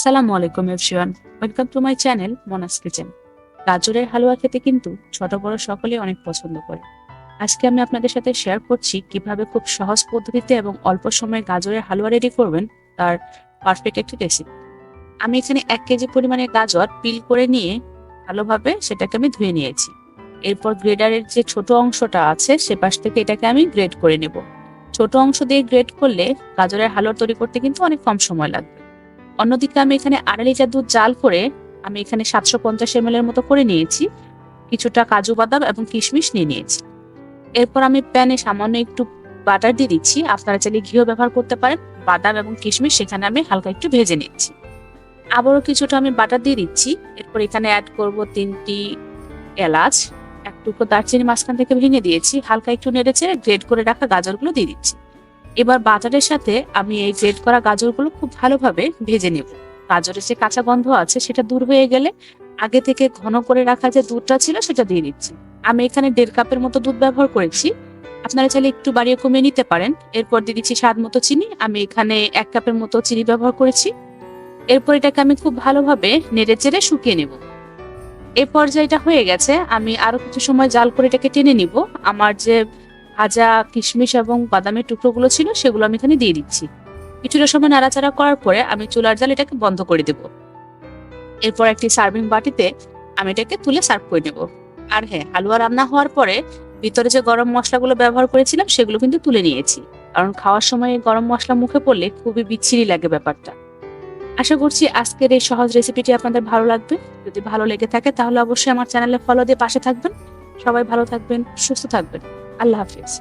আসসালামু আলাইকুম everyone, welcome to my channel Monas kitchen. গাজরের হালুয়া খেতে কিন্তু ছোট বড় সকলেই অনেক পছন্দ করে। আজকে আমি আপনাদের সাথে শেয়ার করছি কিভাবে খুব সহজ পদ্ধতিতে এবং অল্প সময়ে গাজরের হালুয়া রেডি করবেন, তার পারফেক্ট একটি রেসিপি। আমি এখানে 1 কেজি পরিমাণে গাজর পিল করে নিয়ে ভালোভাবে সেটাকে আমি ধুয়ে নিয়েছি। এরপর গ্রেডারের যে ছোট অংশটা আছে সে পাশ থেকে এটাকে আমি গ্রেড করে নেব। ছোট অংশ দিয়ে গ্রেড করলে গাজরের হালুয়া তৈরি করতে কিন্তু অনেক কম সময় লাগবে। অন্যদিকে আমি এখানে 1.5 লিটার দুধ জাল করে আমি এখানে 750 ml এর মতো করে নিয়েছি। কিছুটা কাজু বাদাম এবং কিশমিশ নিয়ে নিয়েছি। এরপর আমি প্যানে সামান্য একটু বাটার দিয়ে দিচ্ছি, আপনারা চাইলে ঘিও ব্যবহার করতে পারেন। বাদাম এবং কিশমিশ সেখানে আমি হালকা একটু ভেজে নিচ্ছি। আবারও কিছুটা আমি বাটার দিয়ে দিচ্ছি। এরপর এখানে অ্যাড করব 3টি এলাচ, এক টুকরো দারচিনি মাঝখান থেকে ভেঙে দিয়েছি। হালকা একটু নেড়েচেড়ে গ্রেড করে রাখা গাজরগুলো দিয়ে দিচ্ছি। এবার বাটারের সাথে আমি এই গ্রেড করা গাজরগুলো খুব ভালোভাবে ভেজে নেব। গাজরের যে কাঁচা গন্ধ আছে সেটা দূর হয়ে গেলে আগে থেকে ঘন করে রাখা যে দুধটা ছিল সেটা দিয়ে দিচ্ছি। আমি এখানে 1.5 কাপের মতো দুধ ব্যবহার করেছি, আপনারা চাইলে একটু বাড়িয়ে কমিয়ে নিতে পারেন। এরপর দিয়ে দিচ্ছি স্বাদ মতো চিনি, আমি এখানে 1 কাপের মতো চিনি ব্যবহার করেছি। এরপর এটাকে আমি খুব ভালোভাবে নেড়েচেড়ে শুকিয়ে নেব। এই পর্যায়টা হয়ে গেছে, আমি আরো কিছু সময় জাল করে এটাকে টেনে নিব। আমার যে ভাজা কিশমিশ এবং বাদামের টুকরোগুলো ছিল সেগুলো আমি এখানে দিয়ে দিচ্ছি। কিছুটা সময় নাড়াচাড়া করার পরে আমি চুলার জাল এটাকে বন্ধ করে দেব। এরপর একটি সার্ভিং বাটিতে আমি এটাকে তুলে সার্ভ করে নেব। আর হ্যাঁ, হালুয়া রান্না হওয়ার পরে ভিতরে যে গরম মশলাগুলো ব্যবহার করেছিলাম সেগুলো কিন্তু তুলে নিয়েছি, কারণ খাওয়ার সময় গরম মশলা মুখে পড়লে খুবই বিচ্ছিরি লাগে ব্যাপারটা। আশা করছি আজকের এই সহজ রেসিপিটি আপনাদের ভালো লাগবে। যদি ভালো লেগে থাকে তাহলে অবশ্যই আমার চ্যানেলে ফলো দিয়ে পাশে থাকবেন। সবাই ভালো থাকবেন, সুস্থ থাকবেন। আল্লাহ হাফিজ।